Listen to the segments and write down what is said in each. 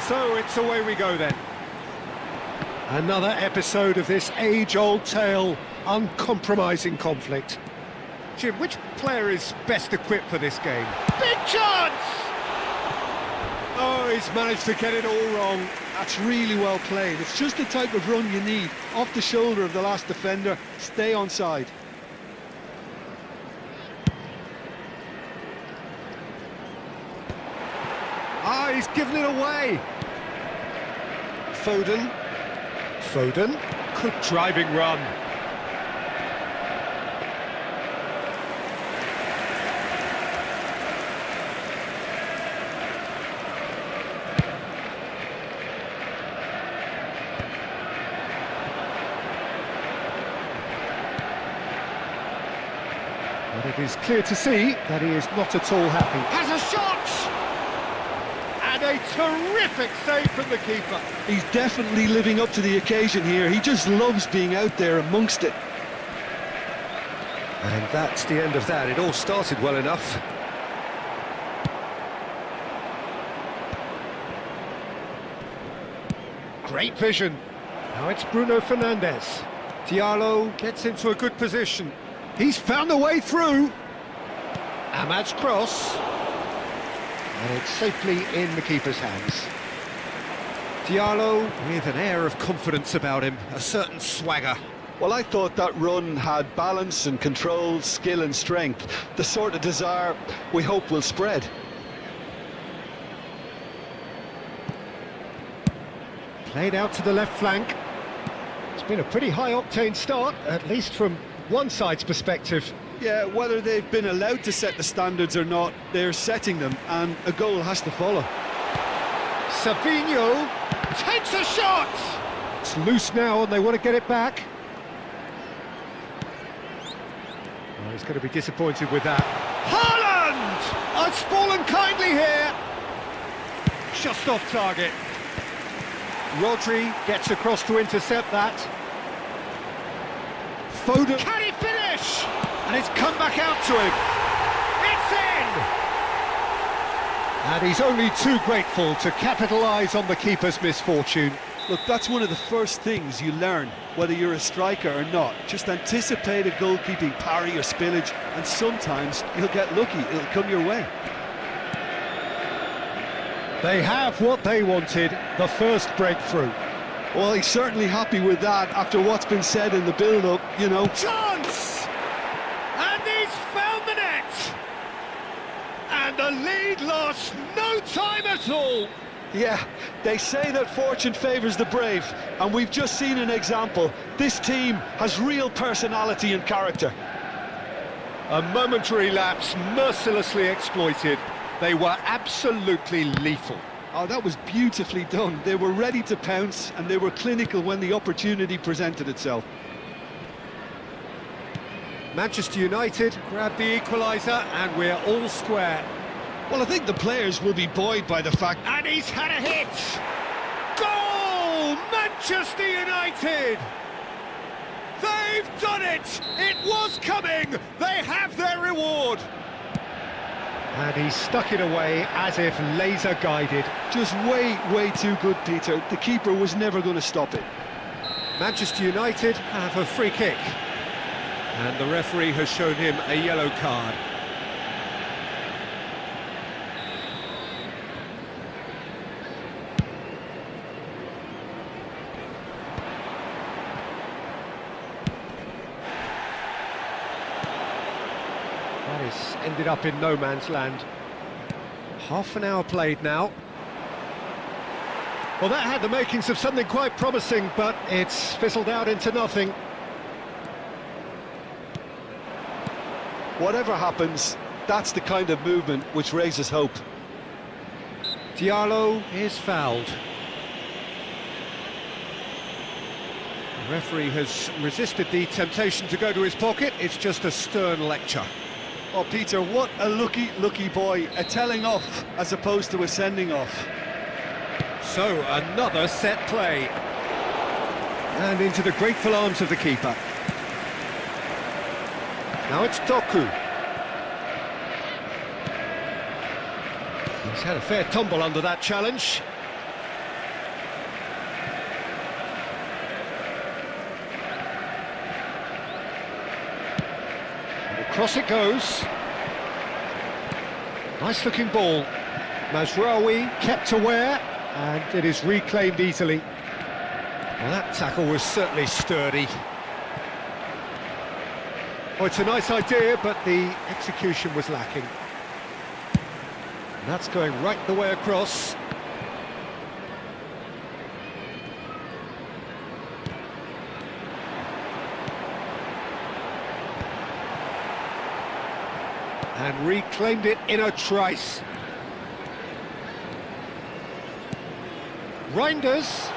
So it's away we go then. Another episode of this age-old tale, uncompromising conflict. Jim, which player is best equipped for this game? Big chance! Oh, he's managed to get it all wrong. That's really well played. It's just the type of run you need. Off the shoulder of the last defender, stay onside. Ah, he's given it away. Foden. Good driving run. But it is clear to see that he is not at all happy. Has a shot! And a terrific save from the keeper. He's definitely living up to the occasion here. He just loves being out there amongst it. And that's the end of that. It all started well enough. Great vision. Now it's Bruno Fernandes. Diallo gets into a good position. He's found a way through. Ahmad's cross. And it's safely in the keeper's hands. Diallo with an air of confidence about him, a certain swagger. Well, I thought that run had balance and control, skill and strength. The sort of desire we hope will spread. Played out to the left flank. It's been a pretty high-octane start, at least from one side's perspective. Yeah, whether they've been allowed to set the standards or not, they're setting them, and a goal has to follow. Savinho takes a shot! It's loose now and they want to get it back. Oh, he's going to be disappointed with that. Haaland! It's fallen kindly here. Just off target. Rodri gets across to intercept that. Foden. Can he finish? And it's come back out to him. It's in! And he's only too grateful to capitalise on the keeper's misfortune. Look, that's one of the first things you learn, whether you're a striker or not. Just anticipate a goalkeeping parry or spillage, and sometimes you'll get lucky, it'll come your way. They have what they wanted, the first breakthrough. Well, he's certainly happy with that after what's been said in the build-up, you know. Chance! And he's found the net! And the lead lost no time at all! Yeah, they say that fortune favours the brave, and we've just seen an example. This team has real personality and character. A momentary lapse mercilessly exploited. They were absolutely lethal. Oh, that was beautifully done. They were ready to pounce, and they were clinical when the opportunity presented itself. Manchester United grab the equaliser, and we're all square. Well, I think the players will be buoyed by the fact... And he's had a hit! Goal! Manchester United! They've done it! It was coming! They have their reward! And he stuck it away as if laser-guided. Just way too good, Peter. The keeper was never going to stop it. Manchester United have a free kick. And the referee has shown him a yellow card. That is ended up in no man's land. Half an hour played now. Well, that had the makings of something quite promising, but it's fizzled out into nothing. Whatever happens, that's the kind of movement which raises hope. Diallo is fouled. The referee has resisted the temptation to go to his pocket. It's just a stern lecture. Oh, Peter, what a lucky boy. A telling off as opposed to a sending off. So, another set play. And into the grateful arms of the keeper. Now it's Doku. He's had a fair tumble under that challenge. Across it goes. Nice looking ball. Mazraoui kept aware, and it is reclaimed easily. Well, that tackle was certainly sturdy. Oh, it's a nice idea, but the execution was lacking. And that's going right the way across. And reclaimed it in a trice. Reinders.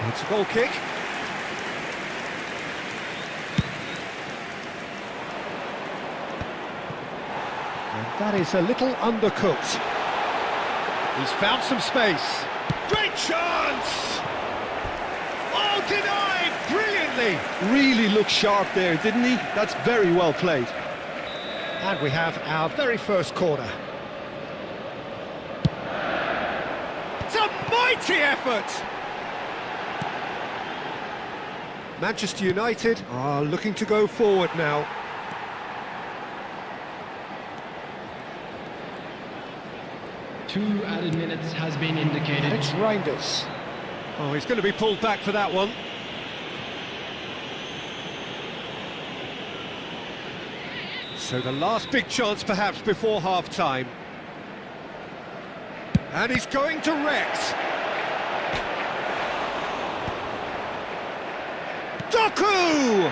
It's a goal kick. And that is a little undercooked. He's found some space. Great chance! Oh, denied brilliantly! Really looked sharp there, didn't he? That's very well played. And we have our very first corner. It's a mighty effort! Manchester United are looking to go forward now. Two added minutes has been indicated. And it's Reinders. Oh, he's going to be pulled back for that one. So the last big chance perhaps before half-time. And he's going direct. Doku!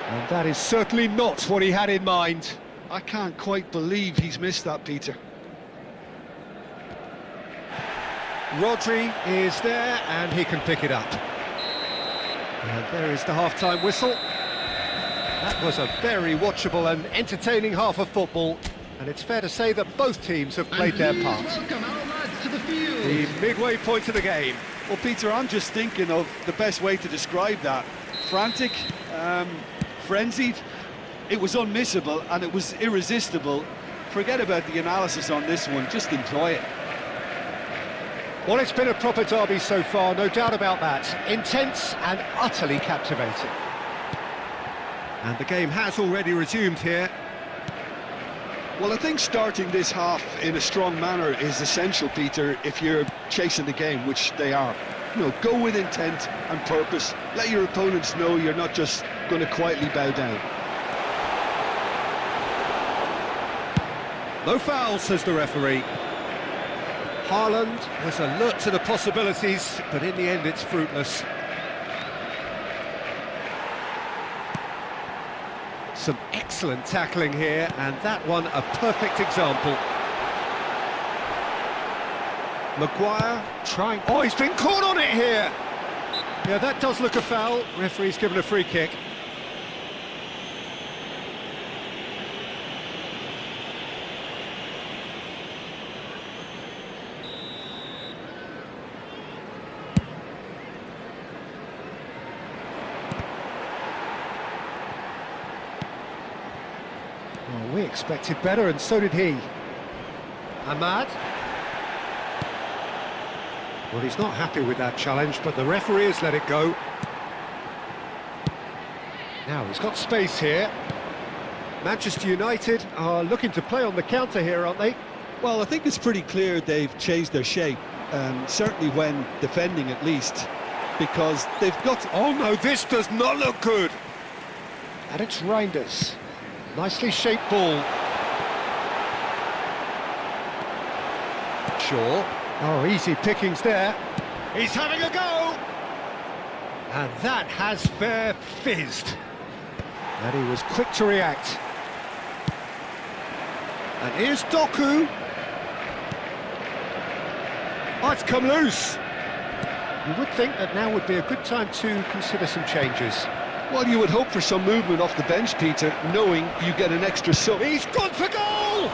And that is certainly not what he had in mind. I can't quite believe he's missed that, Peter. Rodri is there, and he can pick it up. And there is the half-time whistle. That was a very watchable and entertaining half of football, and it's fair to say that both teams have played their part. Welcome our lads to the field. The midway point of the game. Well, Peter, I'm just thinking of the best way to describe that. Frantic, frenzied. It was unmissable and it was irresistible. Forget about the analysis on this one, just enjoy it. Well, it's been a proper derby so far, no doubt about that. Intense and utterly captivating. And the game has already resumed here. Well, I think starting this half in a strong manner is essential, Peter, if you're chasing the game, which they are. You know, go with intent and purpose. Let your opponents know you're not just going to quietly bow down. No foul, says the referee. Haaland was alert to the possibilities, but in the end it's fruitless. Some excellent tackling here, and that one a perfect example. Maguire trying... Oh, he's been caught on it here! Yeah, that does look a foul. Referee's given a free kick. Well, we expected better, and so did he. Ahmad. Well, he's not happy with that challenge, but the referee has let it go. Now, he's got space here. Manchester United are looking to play on the counter here, aren't they? Well, I think it's pretty clear they've changed their shape, certainly when defending at least, because they've got... Oh no, this does not look good! And it's Reinders. Nicely shaped ball. Shaw. Oh, easy pickings there. He's having a go! And that has fair fizzed. And he was quick to react. And here's Doku. Oh, it's come loose. You would think that now would be a good time to consider some changes. Well, you would hope for some movement off the bench, Peter, knowing you get an extra sub. He's gone for goal!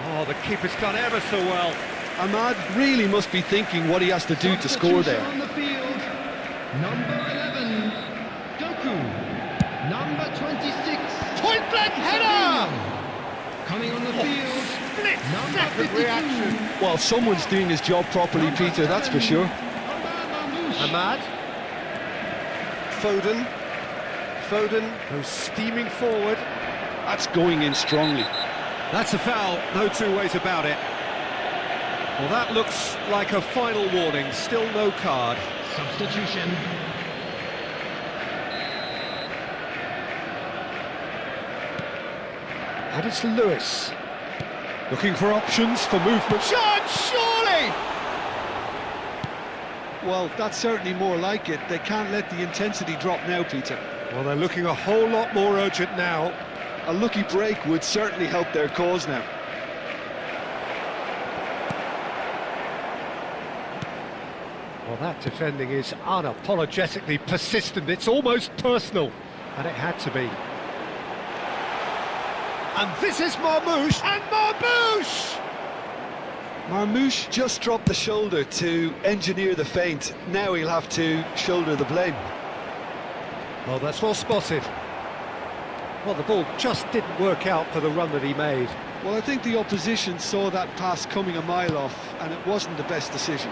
Oh, the keeper's done ever so well. Ahmad really must be thinking what he has to do to score there. On the field, number 11, Doku. Number 26, Point blank header! coming on the field, Split number second 52. reaction. Well, someone's doing his job properly, Peter, that's for sure. Ahmad. Foden goes steaming forward. That's going in strongly. That's a foul, no two ways about it. Well, that looks like a final warning, still no card. Substitution. And it's Lewis. Looking for options for movement. Shot, surely! Well, that's certainly more like it. They can't let the intensity drop now, Peter. Well, they're looking a whole lot more urgent now. A lucky break would certainly help their cause now. Well, that defending is unapologetically persistent. It's almost personal, and it had to be. And this is Marmoush, and Marmoush! Marmoush just dropped the shoulder to engineer the feint. Now he'll have to shoulder the blame. Well, that's well spotted. Well, the ball just didn't work out for the run that he made. Well, I think the opposition saw that pass coming a mile off, and it wasn't the best decision.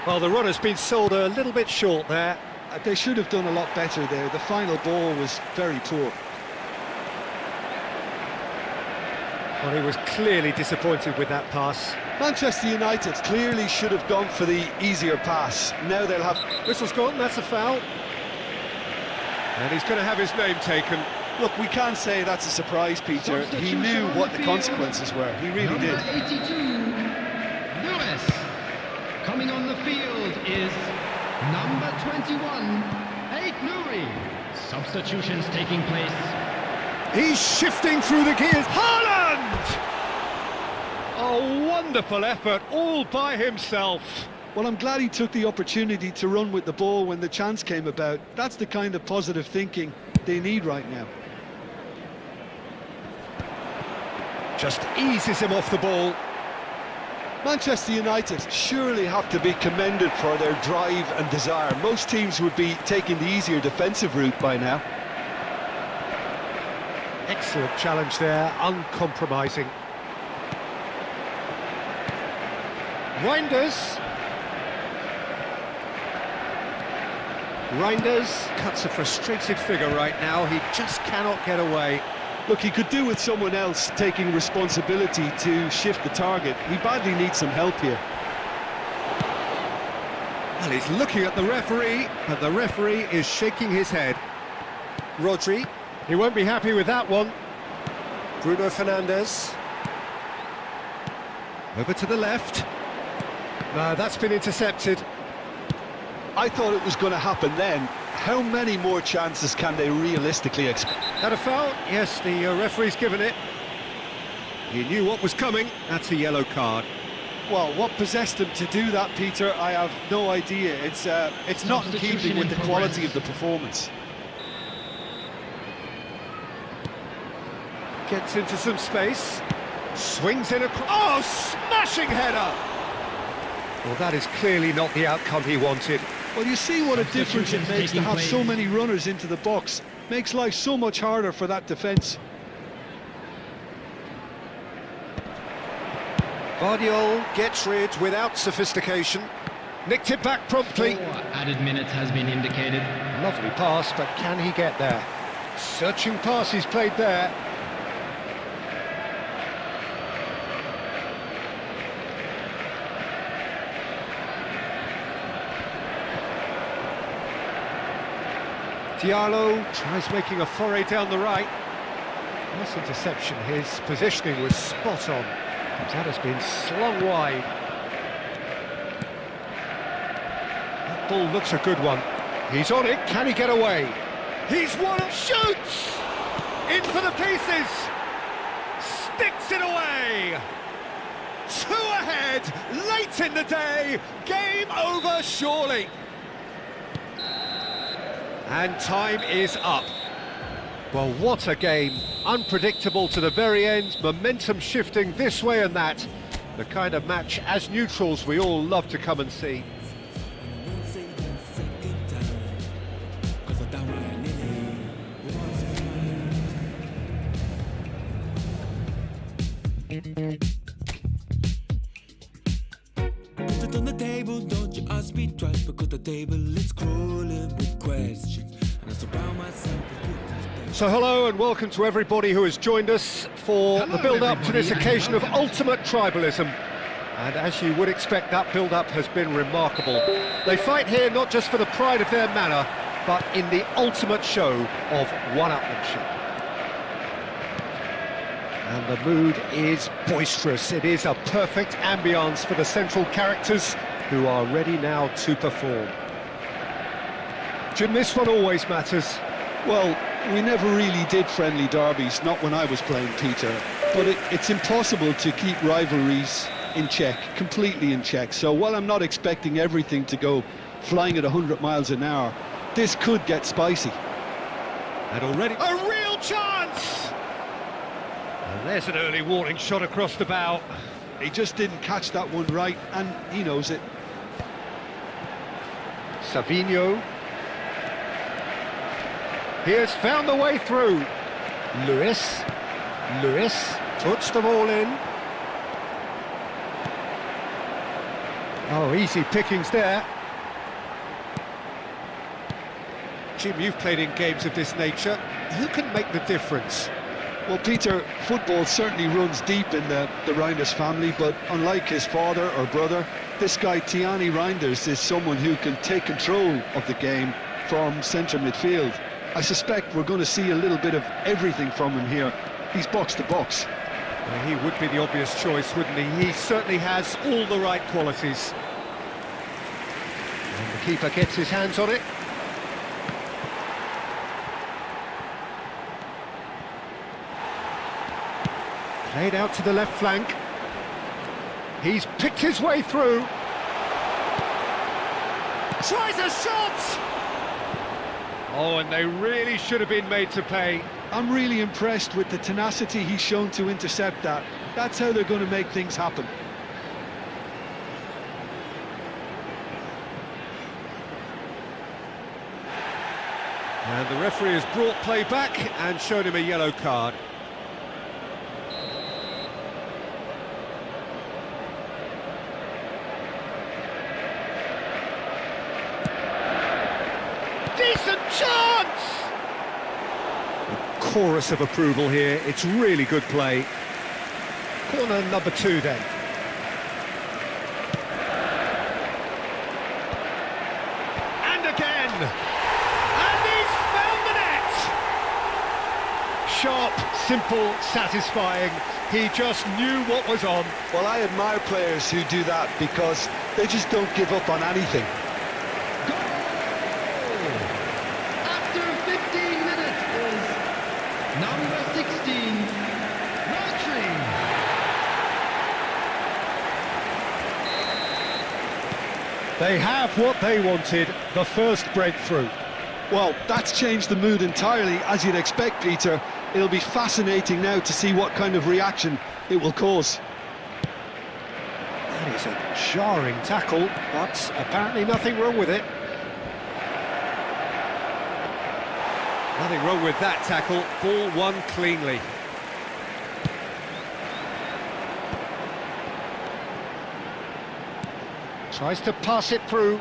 Well, the run has been sold a little bit short there. They should have done a lot better there. The final ball was very poor. Well, he was clearly disappointed with that pass. Manchester United clearly should have gone for the easier pass. Now they'll have... Whistle's gone, that's a foul. And he's going to have his name taken. Look, we can't say that's a surprise, Peter. He knew what the consequences were. He really Number did. 82, Lewis. Coming on the field is number 21, Nuri. Substitutions taking place. He's shifting through the gears. Haaland! A wonderful effort, all by himself. Well, I'm glad he took the opportunity to run with the ball when the chance came about. That's the kind of positive thinking they need right now. Just eases him off the ball. Manchester United surely have to be commended for their drive and desire. Most teams would be taking the easier defensive route by now. Excellent challenge there, uncompromising. Reinders cuts a frustrated figure right now. He just cannot get away. Look, he could do with someone else taking responsibility to shift the target. He badly needs some help here. Well, he's looking at the referee, but the referee is shaking his head. Rodri, he won't be happy with that one. Bruno Fernandes. Over to the left. No, that's been intercepted. I thought it was going to happen then. How many more chances can they realistically expect? Had a foul? Yes, the referee's given it. He knew what was coming. That's a yellow card. Well, what possessed him to do that, Peter, I have no idea. It's not in keeping with the quality of the performance. Gets into some space. Swings in a... Oh, smashing header! Well, that is clearly not the outcome he wanted. Well, you see what a difference it makes to have so many runners into the box. Makes life so much harder for that defence. Guardiola gets rid without sophistication. Nicked it back promptly. 4 added minutes has been indicated. Lovely pass, but can he get there? Searching pass he's played there. Diallo tries making a foray down the right. Nice interception, his positioning was spot on. That has been slung wide. That ball looks a good one. He's on it, can he get away? He's won it, shoots! In for the pieces! Sticks it away! 2 ahead, late in the day, game over surely. And time is up. Well, what a game. Unpredictable to the very end, momentum shifting this way and that. The kind of match, as neutrals, we all love to come and see. Put it on the table, don't you ask me twice, because the table is crawling with questions, and I surround myself with. So hello and welcome to everybody who has joined us for the build-up to this occasion of ultimate tribalism. And as you would expect, that build-up has been remarkable. They fight here not just for the pride of their manor, but in the ultimate show of one-upmanship. And the mood is boisterous. It is a perfect ambience for the central characters who are ready now to perform. Jim, this one always matters. Well, we never really did friendly derbies, not when I was playing, Peter. But it's impossible to keep rivalries in check, completely in check. So while I'm not expecting everything to go flying at 100 miles an hour, this could get spicy. And already a real chance! And there's an early warning shot across the bow. He just didn't catch that one right, and he knows it. Savinho. He has found the way through. Lewis puts the ball in. Oh, easy pickings there. Jim, you've played in games of this nature. Who can make the difference? Well, Peter, football certainly runs deep in the Reinders family, but unlike his father or brother, this guy Tiani Reinders is someone who can take control of the game from centre midfield. I suspect we're going to see a little bit of everything from him here. He's box to box. Well, he would be the obvious choice, wouldn't he? He certainly has all the right qualities. And the keeper gets his hands on it. Played out to the left flank. He's picked his way through. Tries a shot! Oh, and they really should have been made to pay. I'm really impressed with the tenacity he's shown to intercept that. That's how they're going to make things happen. And the referee has brought play back and shown him a yellow card. Decent chance! A chorus of approval here. It's really good play. Corner number 2 then. And again! And he's found the net! Sharp, simple, satisfying. He just knew what was on. Well, I admire players who do that because they just don't give up on anything. After 15 minutes is number 16, Rodri. They have what they wanted, the first breakthrough. Well, that's changed the mood entirely, as you'd expect, Peter. It'll be fascinating now to see what kind of reaction it will cause. That is a jarring tackle, but apparently nothing wrong with it. Nothing wrong with that tackle, ball won cleanly. Tries to pass it through.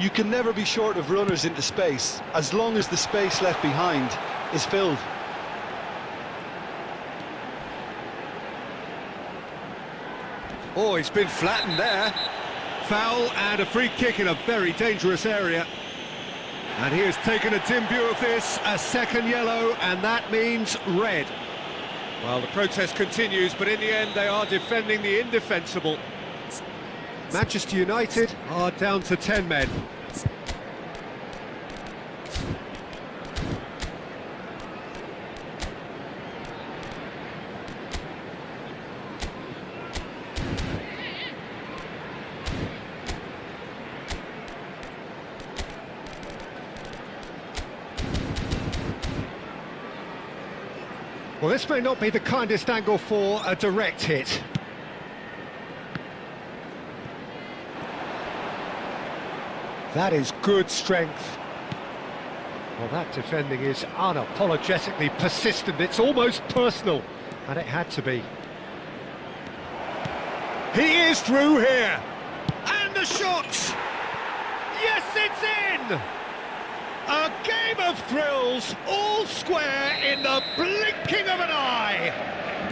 You can never be short of runners into space, as long as the space left behind is filled. Oh, he's been flattened there. Foul and a free kick in a very dangerous area. And he has taken a dim view of this, a second yellow, and that means red. Well, the protest continues, but in the end they are defending the indefensible. Manchester United are down to 10 men. Well, this may not be the kindest angle for a direct hit. That is good strength. Well, that defending is unapologetically persistent. It's almost personal, and it had to be. He is through here. And the shot! Yes, it's in! A game of thrills, all square in the blinking of an eye.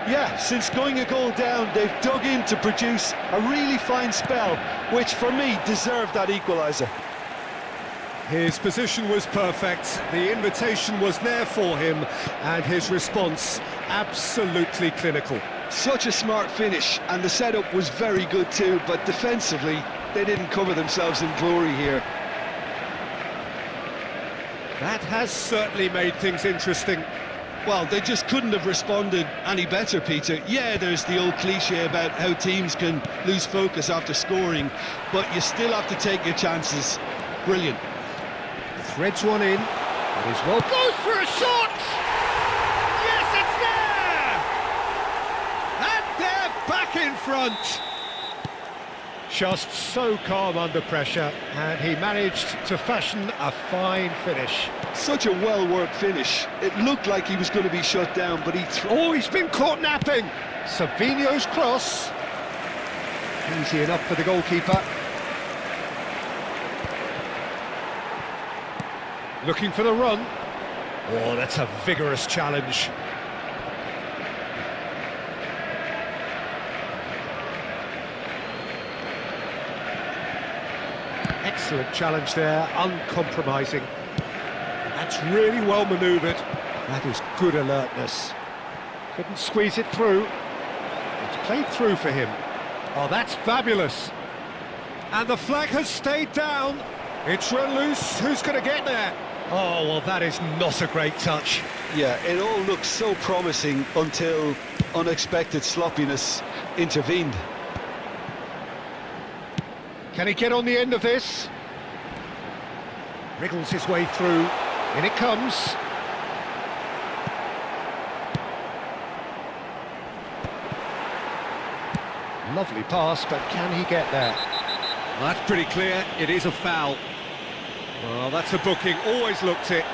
Yeah, since going a goal down, they've dug in to produce a really fine spell, which for me deserved that equaliser. His position was perfect, the invitation was there for him, and his response absolutely clinical. Such a smart finish, and the setup was very good too, but defensively, they didn't cover themselves in glory here. That has certainly made things interesting. Well, they just couldn't have responded any better, Peter. Yeah, there's the old cliche about how teams can lose focus after scoring, but you still have to take your chances. Brilliant. Threads one in. It is well. Goes for a shot! Yes, it's there! And they're back in front. Just so calm under pressure, and he managed to fashion a fine finish. Such a well-worked finish. It looked like he was going to be shut down, but he's been caught napping. Savino's cross. Easy enough for the goalkeeper. Looking for the run. Oh, that's a vigorous challenge. Excellent challenge there, uncompromising. That's really well manoeuvred. That is good alertness. Couldn't squeeze it through. It's played through for him. Oh, that's fabulous. And the flag has stayed down. It's run loose. Who's going to get there? Oh, well, that is not a great touch. Yeah, it all looked so promising until unexpected sloppiness intervened. Can he get on the end of this? Wriggles his way through. In it comes. Lovely pass, but can he get there? Well, that's pretty clear. It is a foul. Well, that's a booking. Always looked it.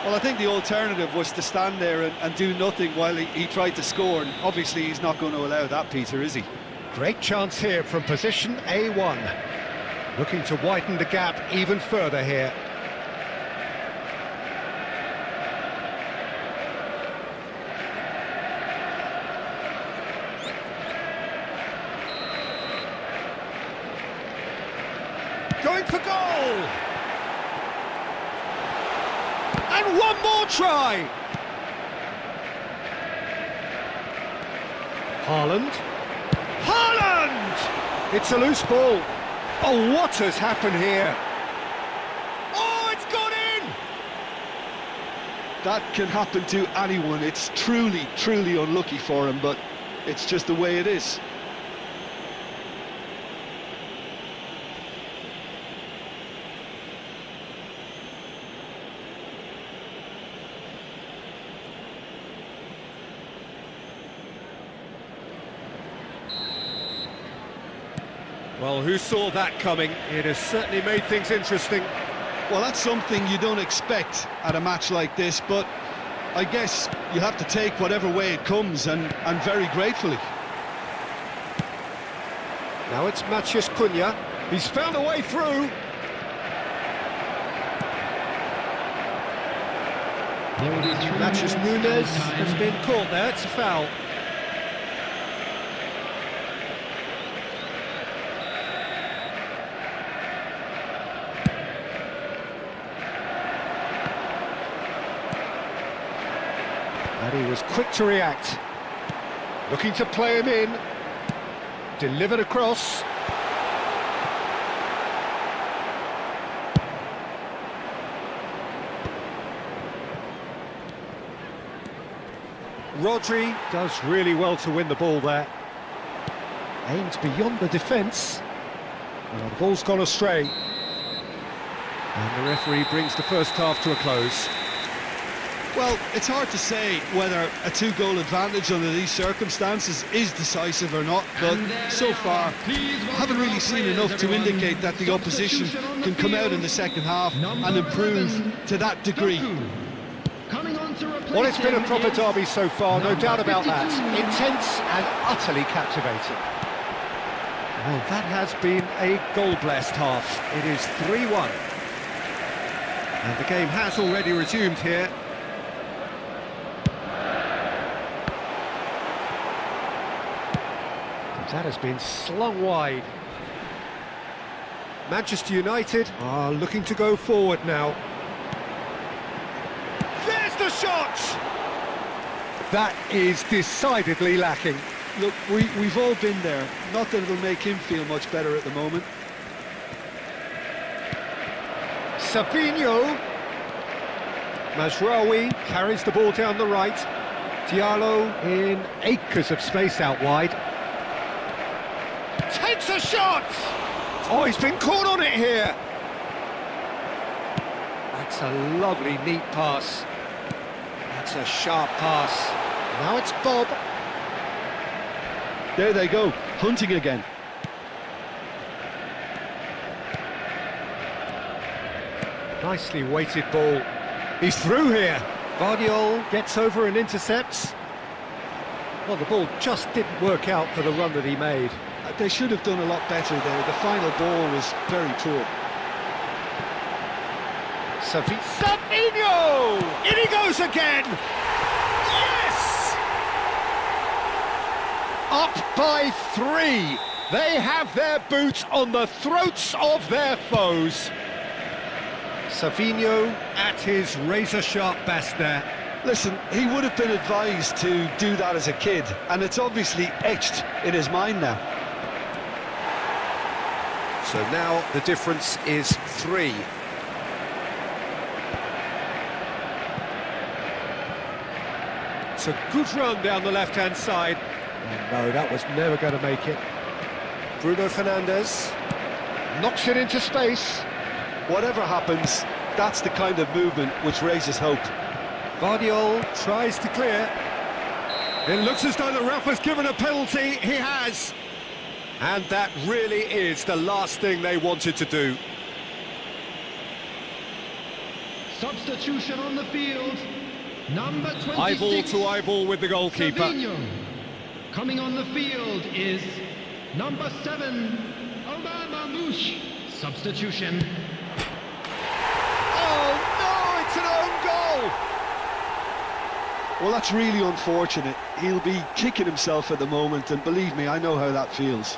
Well, I think the alternative was to stand there and do nothing while he tried to score, and obviously he's not going to allow that, Peter, is he? Great chance here from position A1. Looking to widen the gap even further here. Going for goal! And one more try! Haaland. Haaland! It's a loose ball. Oh, what has happened here? Oh, it's gone in! That can happen to anyone. It's truly, truly unlucky for him, but it's just the way it is. Well, who saw that coming? It has certainly made things interesting. Well, that's something you don't expect at a match like this, but I guess you have to take whatever way it comes, and very gratefully. Now it's Matheus Cunha. He's found a way through. There will be 3 Matheus minutes Nunes added time. has been caught there. It's a foul. And he was quick to react. Looking to play him in. Delivered across. Rodri does really well to win the ball there. Aims beyond the defence. Well, the ball's gone astray. And the referee brings the first half to a close. Well, it's hard to say whether a two-goal advantage under these circumstances is decisive or not, but so far, I haven't really seen enough to indicate that the opposition can come out in the second half and improve to that degree. Well, it's been a proper derby so far, no doubt about that. Intense and utterly captivating. Well, that has been a goal-blessed half. It is 3-1. And the game has already resumed here. That has been slung wide. Manchester United are looking to go forward now. There's the shot! That is decidedly lacking. Look, we've all been there. Not that it'll make him feel much better at the moment. Savinho. Mazraoui carries the ball down the right. Diallo in acres of space out wide. Takes a shot! Oh, he's been caught on it here. That's a lovely, neat pass. That's a sharp pass. Now it's Bob. There they go, hunting again. Nicely weighted ball. He's through here. Vardiol gets over and intercepts. Well, the ball just didn't work out for the run that he made. They should have done a lot better there. The final ball was very poor. Savinho! In he goes again! Yes! Up by 3. They have their boot on the throats of their foes. Savinho at his razor-sharp best there. Listen, he would have been advised to do that as a kid, and it's obviously etched in his mind now. So now the difference is 3. It's a good run down the left-hand side. And no, that was never going to make it. Bruno Fernandes knocks it into space. Whatever happens, that's the kind of movement which raises hope. Vardiol tries to clear. It looks as though the ref has given a penalty. He has. And that really is the last thing they wanted to do. Substitution on the field. Number 26. Eyeball to eyeball with the goalkeeper. Savinho. Coming on the field is number 7, Omar Mamouche. Substitution. Oh no, it's an own goal! Well, that's really unfortunate. He'll be kicking himself at the moment, and believe me, I know how that feels.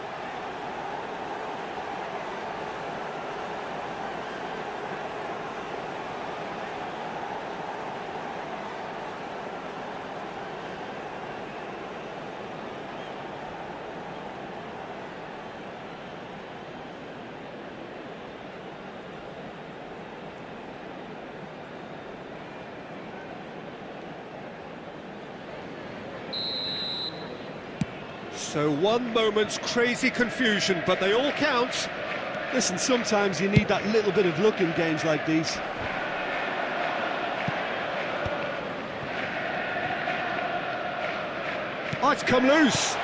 So one moment's crazy confusion, but they all count. Listen, sometimes you need that little bit of luck in games like these. Oh, it's come loose.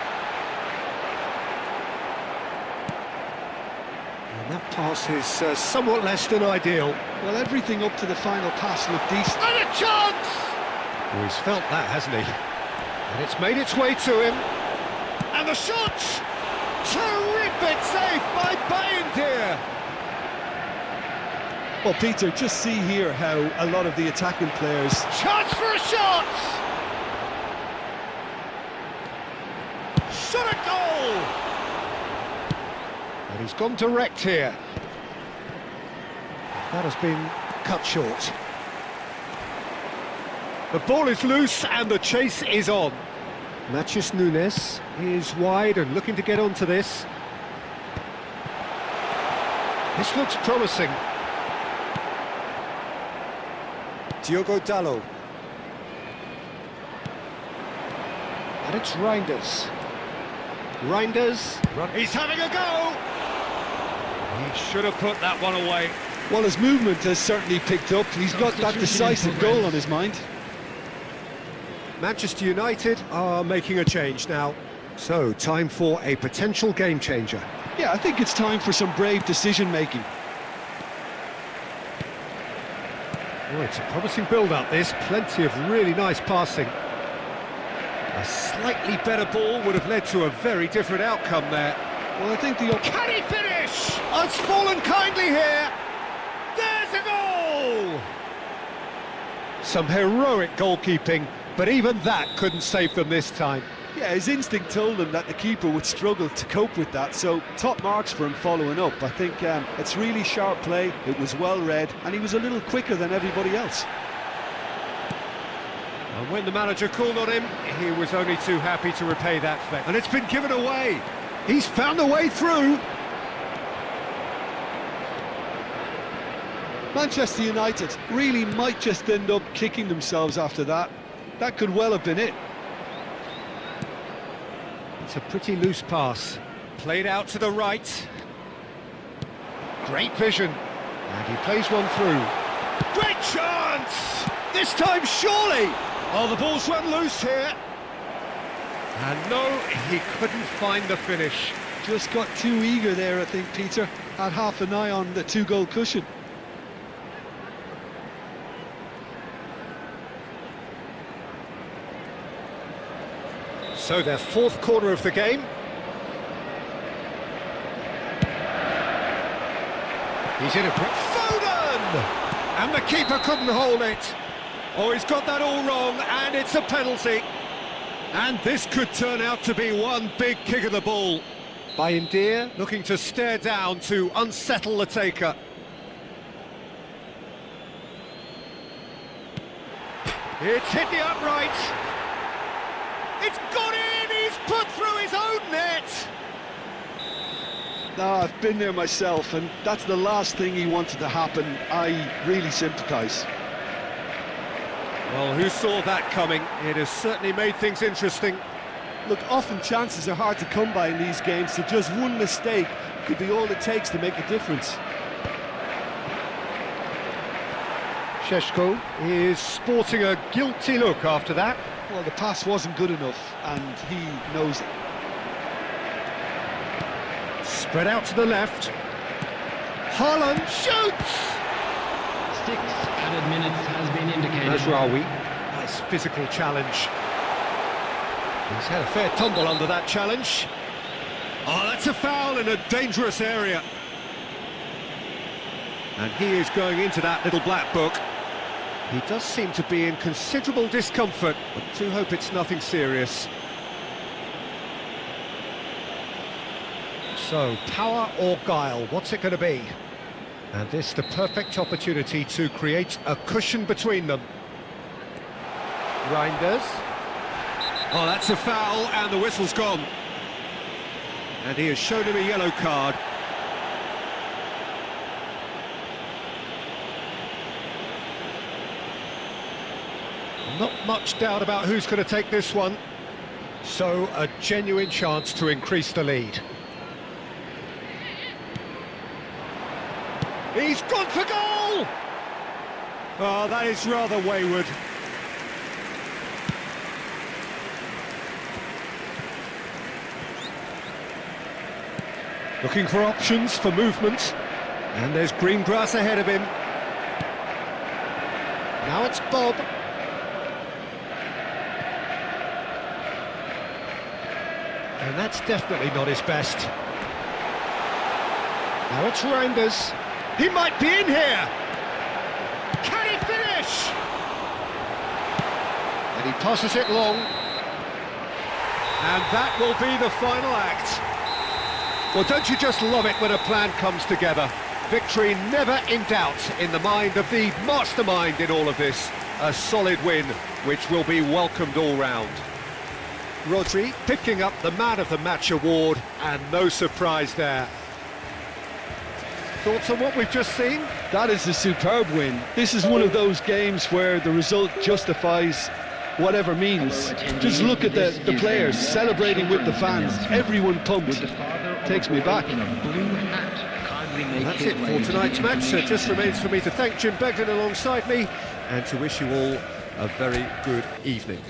And that pass is somewhat less than ideal. Well, everything up to the final pass looked decent. And a chance! Oh, he's felt that, hasn't he? And it's made its way to him. And the shot! Terrific save by maen here! Well, Peter, just see here how a lot of the attacking players... Chance for a shot! Shot a goal! And he's gone direct here. That has been cut short. The ball is loose and the chase is on. Matheus Nunes is wide and looking to get onto this. This looks promising. Diogo Dalot. And it's Reinders. He's having a go! He should have put that one away. Well, his movement has certainly picked up. He's got that decisive goal on his mind. Manchester United are making a change now. So, time for a potential game changer. Yeah, I think it's time for some brave decision-making. Oh, it's a promising build-up, this. Plenty of really nice passing. A slightly better ball would have led to a very different outcome there. Well, I think the... Can he finish? It's fallen kindly here. There's a goal! Some heroic goalkeeping, but even that couldn't save them this time. Yeah, his instinct told him that the keeper would struggle to cope with that, so top marks for him following up. I think it's really sharp play, it was well read, and he was a little quicker than everybody else. And when the manager called on him, he was only too happy to repay that favour. And it's been given away. He's found a way through. Manchester United really might just end up kicking themselves after that. That could well have been it. It's a pretty loose pass. Played out to the right. Great vision. And he plays one through. Great chance! This time surely! Oh, the ball's run loose here. And no, he couldn't find the finish. Just got too eager there, I think, Peter. Had half an eye on the two-goal cushion. So their fourth quarter of the game. He's in a Foden! And the keeper couldn't hold it. Oh, he's got that all wrong, and it's a penalty. And this could turn out to be one big kick of the ball. By India, looking to stare down to unsettle the taker. It's hit the upright. It's gone in, he's put through his own net! No, I've been there myself, and that's the last thing he wanted to happen. I really sympathise. Well, who saw that coming? It has certainly made things interesting. Look, often chances are hard to come by in these games, so just one mistake could be all it takes to make a difference. Šeško is sporting a guilty look after that. Well, the pass wasn't good enough, and he knows it. Spread out to the left. Haaland shoots! 6 added minutes has been indicated. Mazraoui, nice physical challenge. He's had a fair tumble under that challenge. Oh, that's a foul in a dangerous area. And he is going into that little black book. He does seem to be in considerable discomfort, but do hope it's nothing serious. So, power or guile, what's it going to be? And this the perfect opportunity to create a cushion between them. Reinders. Oh, that's a foul, and the whistle's gone. And he has shown him a yellow card. Not much doubt about who's going to take this one. So, a genuine chance to increase the lead. He's gone for goal! Oh, that is rather wayward. Looking for options for movement. And there's green grass ahead of him. Now it's Bob. And that's definitely not his best. Now it's Reinders. He might be in here! Can he finish? And he passes it long. And that will be the final act. Well, don't you just love it when a plan comes together? Victory never in doubt in the mind of the mastermind in all of this. A solid win, which will be welcomed all round. Rodri picking up the Man of the Match award, and no surprise there. Thoughts on what we've just seen? That is a superb win. This is one of those games where the result justifies whatever means. Just look at the players celebrating with the fans. Everyone pumped. Takes me back. That's it for tonight's match. So it just remains for me to thank Jim Begden alongside me and to wish you all a very good evening.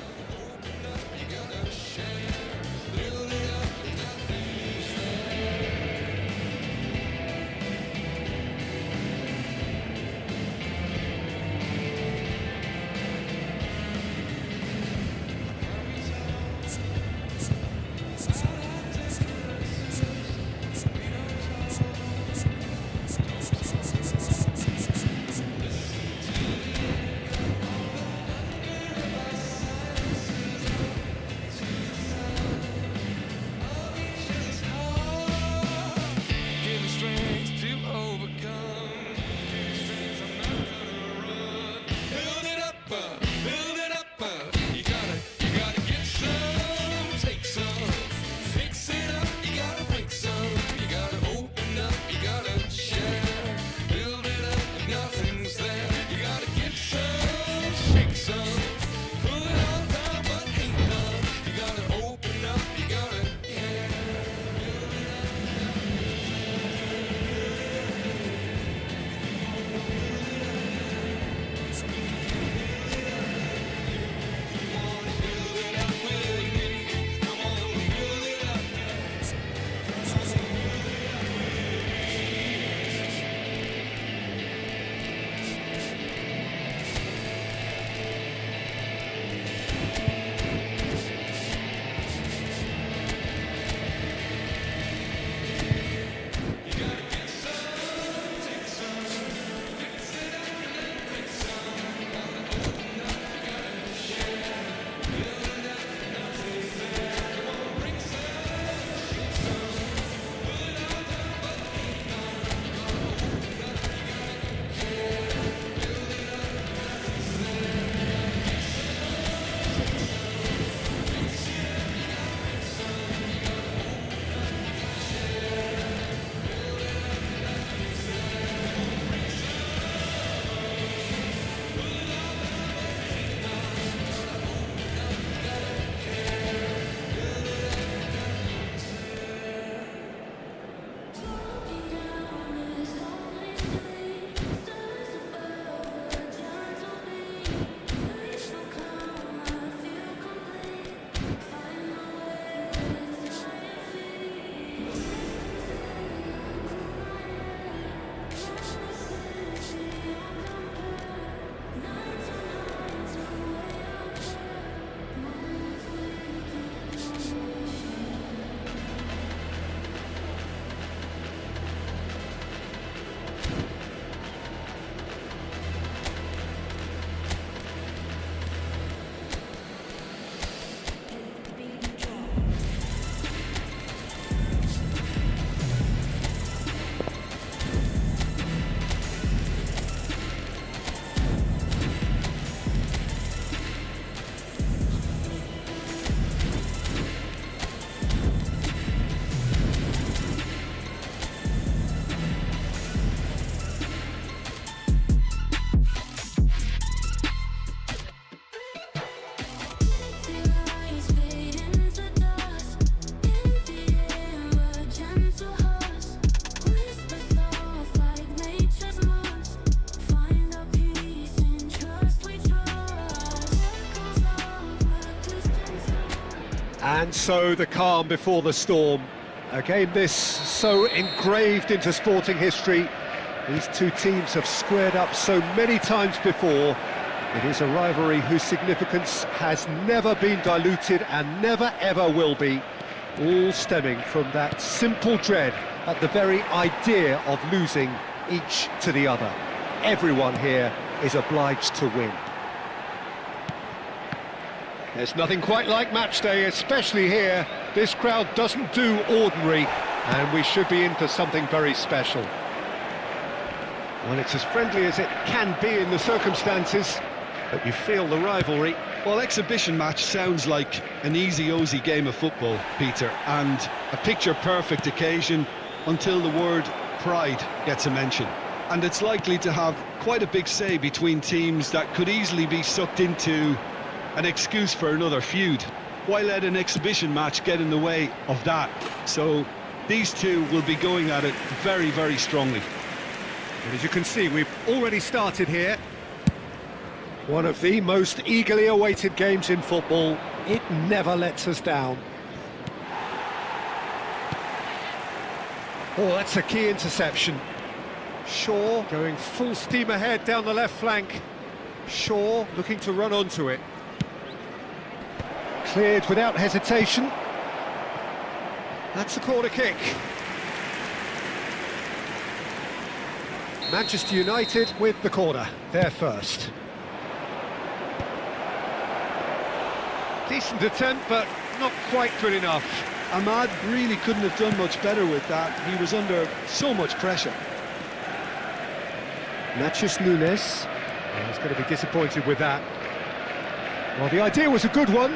And so the calm before the storm. A game this so engraved into sporting history. These two teams have squared up so many times before. It is a rivalry whose significance has never been diluted and never ever will be. All stemming from that simple dread at the very idea of losing each to the other. Everyone here is obliged to win. There's nothing quite like match day, especially here. This crowd doesn't do ordinary, and we should be in for something very special. Well, it's as friendly as it can be in the circumstances, but you feel the rivalry. Well, exhibition match sounds like an easy-ozy game of football, Peter, and a picture-perfect occasion until the word pride gets a mention. And it's likely to have quite a big say between teams that could easily be sucked into an excuse for another feud. Why let an exhibition match get in the way of that? So these two will be going at it very, very strongly. And as you can see, we've already started here. One of the most eagerly awaited games in football. It never lets us down. Oh, that's a key interception. Shaw going full steam ahead down the left flank. Shaw looking to run onto it. Cleared without hesitation. That's a corner kick. Manchester United with the corner, they're first. Decent attempt, but not quite good enough. Ahmad really couldn't have done much better with that. He was under so much pressure. Natchez Nunes, he's going to be disappointed with that. Well, the idea was a good one,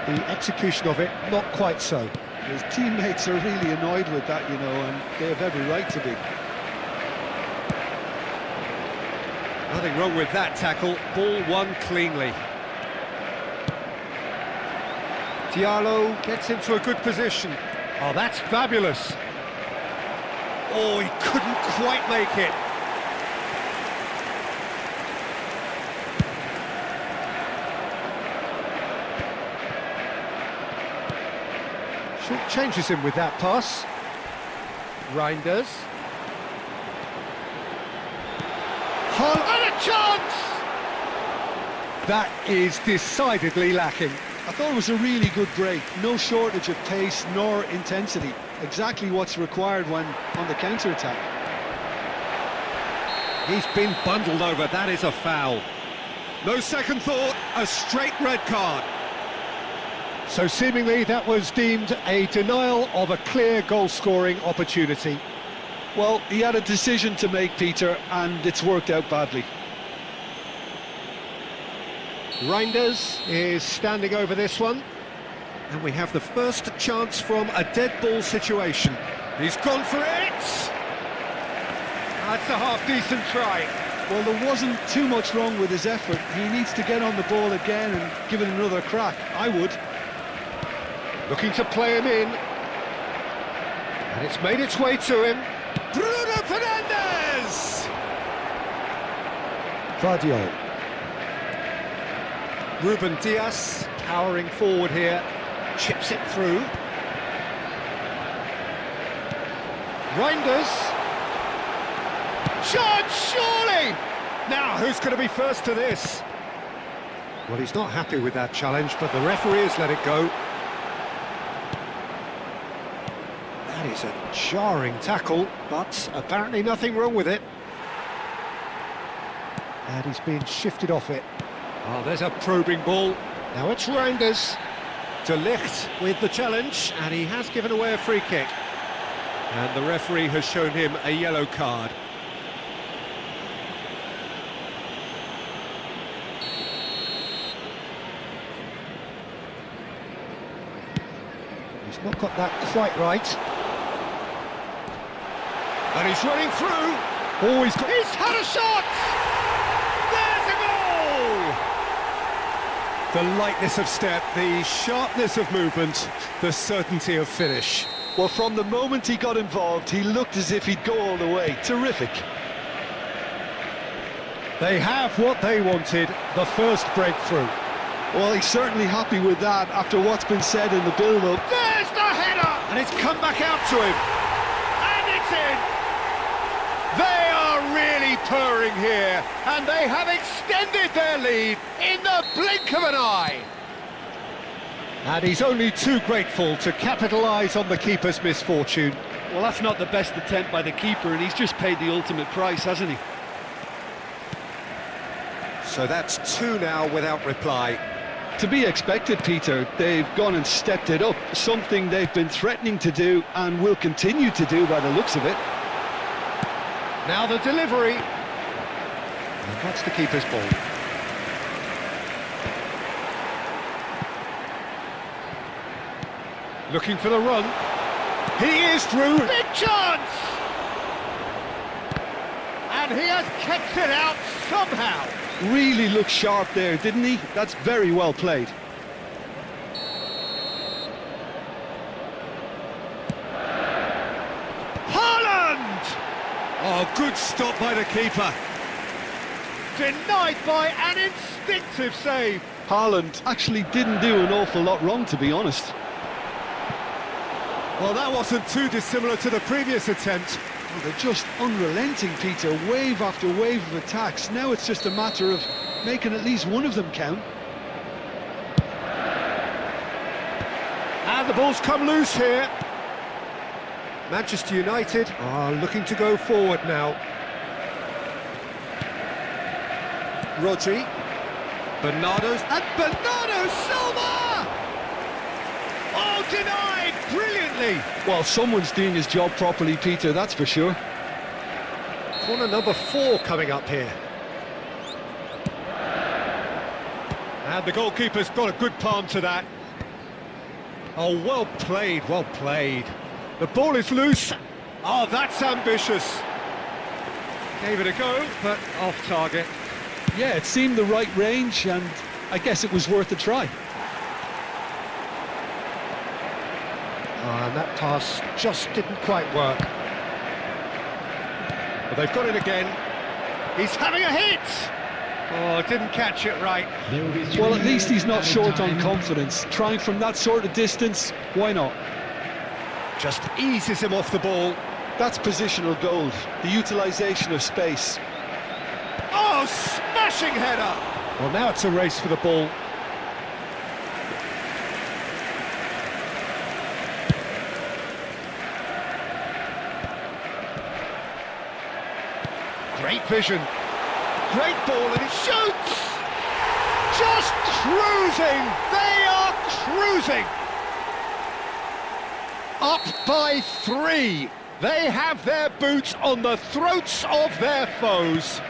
the execution of it, not quite so. His teammates are really annoyed with that, you know, and they have every right to be. Nothing wrong with that tackle, ball won cleanly. Diallo gets into a good position. Oh, that's fabulous. Oh, he couldn't quite make it. Short changes him with that pass. Reinders. Hull and a chance! That is decidedly lacking. I thought it was a really good break. No shortage of pace nor intensity. Exactly what's required when on the counter-attack. He's been bundled over, that is a foul. No second thought, a straight red card. So seemingly that was deemed a denial of a clear goal-scoring opportunity. Well, he had a decision to make, Peter, and it's worked out badly. Reinders is standing over this one. And we have the first chance from a dead ball situation. He's gone for it! That's a half-decent try. Well, there wasn't too much wrong with his effort. He needs to get on the ball again and give it another crack. I would. Looking to play him in. And it's made its way to him. Bruno Fernandes! Vardio. Ruben Dias powering forward here. Chips it through. Reinders. Chance, surely! Now, who's going to be first to this? Well, he's not happy with that challenge, but the referee has let it go. That is a jarring tackle, but apparently nothing wrong with it. And he's being shifted off it. Oh, there's a probing ball. Now it's Reinders. De Ligt with the challenge, and he has given away a free kick. And the referee has shown him a yellow card. He's not got that quite right. And he's running through. Oh, he's had a shot! There's a goal! The lightness of step, the sharpness of movement, the certainty of finish. Well, from the moment he got involved, he looked as if he'd go all the way. Terrific. They have what they wanted, the first breakthrough. Well, he's certainly happy with that after what's been said in the build-up. There's the header! And it's come back out to him. And it's in! They are really purring here, and they have extended their lead in the blink of an eye. And he's only too grateful to capitalise on the keeper's misfortune. Well, that's not the best attempt by the keeper, and he's just paid the ultimate price, hasn't he? So that's 2 now without reply. To be expected, Peter. They've gone and stepped it up, something they've been threatening to do and will continue to do by the looks of it. Now the delivery. And that's the keeper's ball. Looking for the run. He is through. Big chance! And he has kept it out somehow. Really looked sharp there, didn't he? That's very well played. Haaland! Oh, good stop by the keeper. Denied by an instinctive save. Haaland actually didn't do an awful lot wrong, to be honest. Well, that wasn't too dissimilar to the previous attempt. Well, they're just unrelenting, Peter. Wave after wave of attacks. Now it's just a matter of making at least one of them count. And the ball's come loose here. Manchester United are looking to go forward now. Rodri. Bernardo Silva! Oh, denied brilliantly. Well, someone's doing his job properly, Peter, that's for sure. Corner number 4 coming up here. And the goalkeeper's got a good palm to that. Oh, well played, well played. The ball is loose. Oh, that's ambitious. Gave it a go, but off target. Yeah, it seemed the right range, and I guess it was worth a try. And that pass just didn't quite work. But they've got it again. He's having a hit! Oh, didn't catch it right. Well, at least he's not short on confidence. Trying from that sort of distance, why not? Just eases him off the ball. That's positional gold, the utilisation of space. Oh, smashing header! Well, now it's a race for the ball. Great vision. Great ball, and it shoots! Just cruising! They are cruising! Up by 3. They have their boots on the throats of their foes.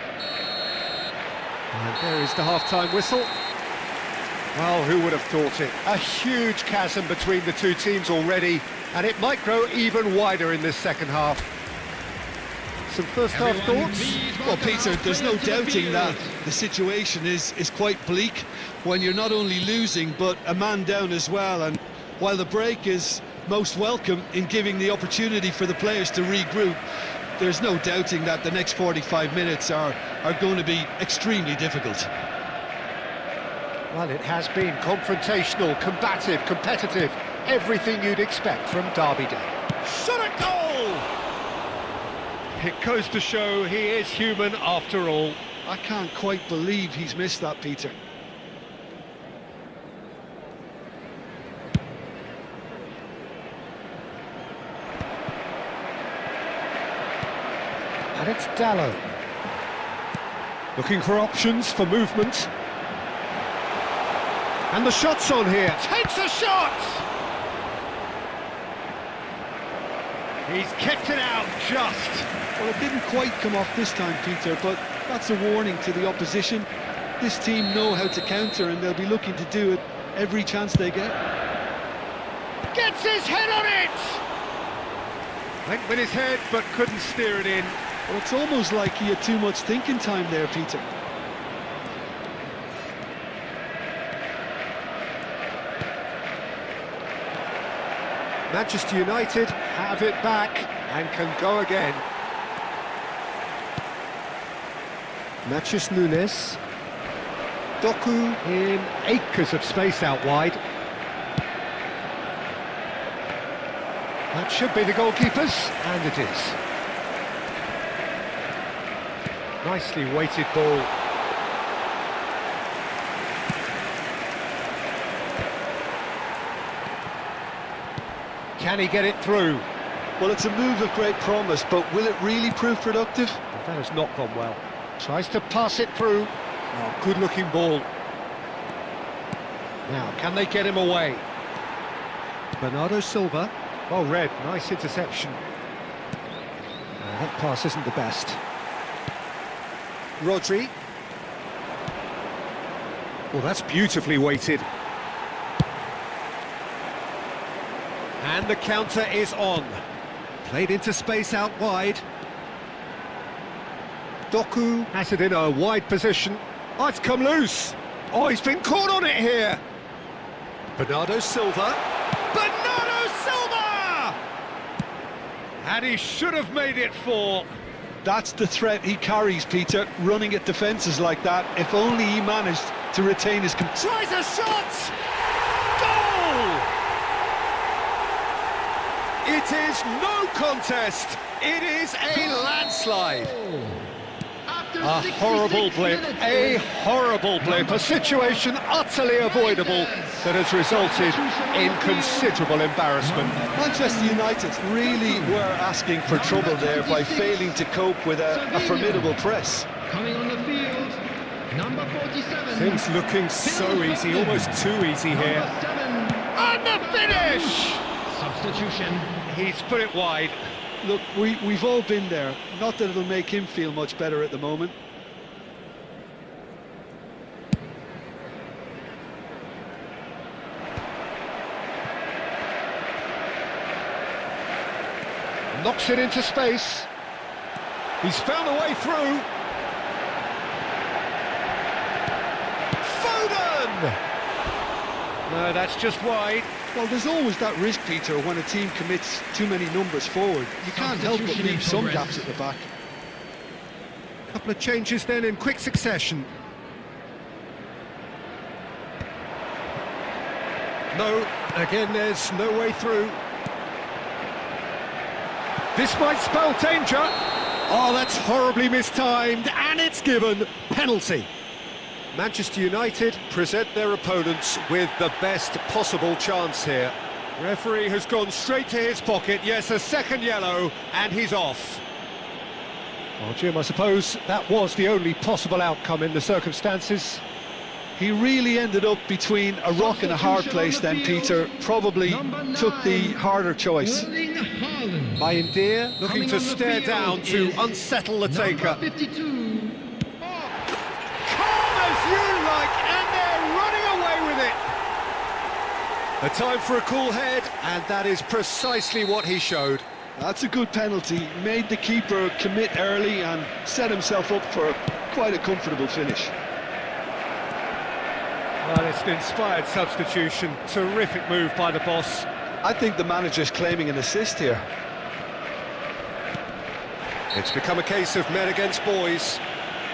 And there is the half-time whistle. Well, who would have thought it? A huge chasm between the two teams already, and it might grow even wider in this second half. Some first-half thoughts? Well, Peter, there's no doubting that the situation is quite bleak when you're not only losing, but a man down as well. And while the break is most welcome in giving the opportunity for the players to regroup, there's no doubting that the next 45 minutes are going to be extremely difficult. Well, it has been confrontational, combative, competitive, everything you'd expect from Derby Day. Shot at goal! It goes to show he is human after all. I can't quite believe he's missed that, Peter. And it's Dallo. Looking for options for movement. And the shot's on here. Takes a shot! He's kept it out just. Well, it didn't quite come off this time, Peter, but that's a warning to the opposition. This team know how to counter, and they'll be looking to do it every chance they get. Gets his head on it! Went with his head, but couldn't steer it in. Well, it's almost like he had too much thinking time there, Peter. Manchester United have it back and can go again. Matheus Nunes. Doku in acres of space out wide. That should be the goalkeeper's, and it is. Nicely weighted ball. Can he get it through? Well, it's a move of great promise, but will it really prove productive? That has not gone well. Tries to pass it through. Oh, good-looking ball. Now, can they get him away? Bernardo Silva. Well read, nice interception. That pass isn't the best. Rodri. Well, that's beautifully weighted. And the counter is on. Played into space out wide. Doku has it in a wide position. Oh, it's come loose. Oh, he's been caught on it here. Bernardo Silva. Bernardo Silva! And he should have made it 4. That's the threat he carries, Peter, running at defences like that. If only he managed to retain his control. Tries a shot! Goal! It is no contest. It is a landslide. A horrible blip, a horrible blip, a situation utterly avoidable that has resulted in considerable embarrassment. Manchester United really were asking for trouble there by failing to cope with a formidable press. Coming on the field, number 47. Things looking so easy, almost too easy here. Number 7. And the finish! Substitution. He's put it wide. Look, we've all been there. Not that it'll make him feel much better at the moment. Knocks it into space. He's found a way through. Foden! No, that's just wide. Well, there's always that risk, Peter, when a team commits too many numbers forward. You can't help but leave some gaps at the back. Couple of changes then in quick succession. No, again there's no way through. This might spell danger. Oh, that's horribly mistimed, and it's given. Penalty. Manchester United present their opponents with the best possible chance here. Referee has gone straight to his pocket. Yes, a second yellow, and he's off. Well, Jim, I suppose that was the only possible outcome in the circumstances. He really ended up between a rock and a hard place then, Peter. Probably took the harder choice. Maen looking to stare down to unsettle the taker. 52. Calm as you like, and they're running away with it. A time for a cool head, and that is precisely what he showed. That's a good penalty. Made the keeper commit early and set himself up for quite a comfortable finish. Well, it's an inspired substitution. Terrific move by the boss. I think the manager's claiming an assist here. It's become a case of men against boys.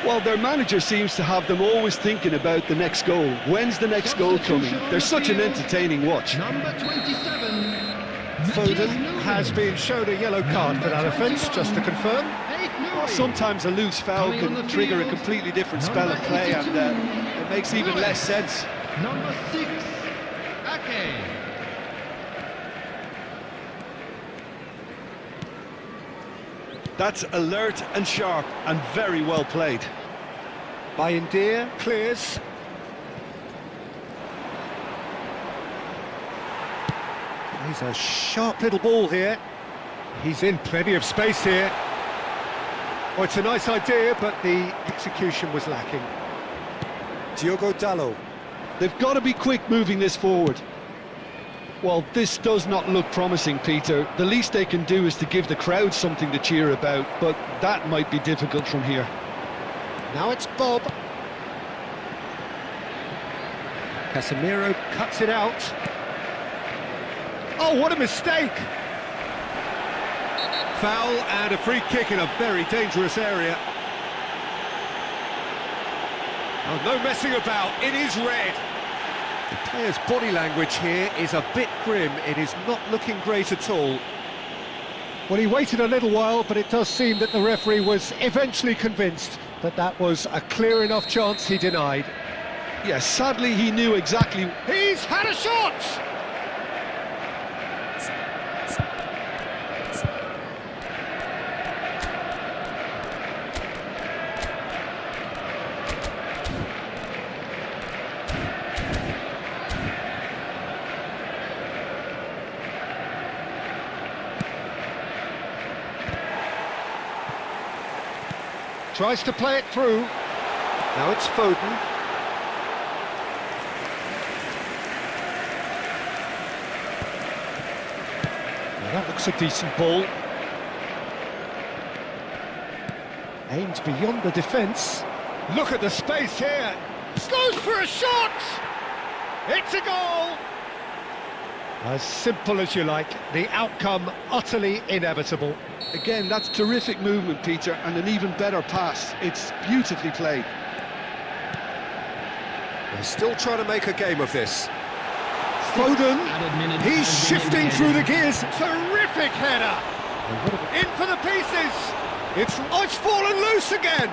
Well, their manager seems to have them always thinking about the next goal. When's the next goal coming? They're such an entertaining watch. Number 27. Foden has been shown a yellow card for that offence, just to confirm. Sometimes a loose foul can trigger a completely different spell of play, and it makes even less sense. Number 6. Ake. That's alert and sharp and very well played. Maen clears. He's a sharp little ball here. He's in plenty of space here. Oh, it's a nice idea, but the execution was lacking. Diogo Dalot. They've got to be quick moving this forward. Well, this does not look promising, Peter. The least they can do is to give the crowd something to cheer about, but that might be difficult from here. Now it's Bob. Casemiro cuts it out. Oh, what a mistake! Foul and a free kick in a very dangerous area. Oh, no messing about, it is red. The player's body language here is a bit grim. It is not looking great at all. Well, he waited a little while, but it does seem that the referee was eventually convinced that that was a clear enough chance he denied. Yes, sadly he knew exactly. He's had a shot! Tries to play it through. Now it's Foden. Now that looks a decent ball. Aims beyond the defence. Look at the space here. Goes for a shot! It's a goal! As simple as you like. The outcome utterly inevitable. Again, that's terrific movement, Peter, and an even better pass. It's beautifully played. They're still trying to make a game of this. Foden, he's shifting through the gears. Terrific header. In for the pieces. It's fallen loose again.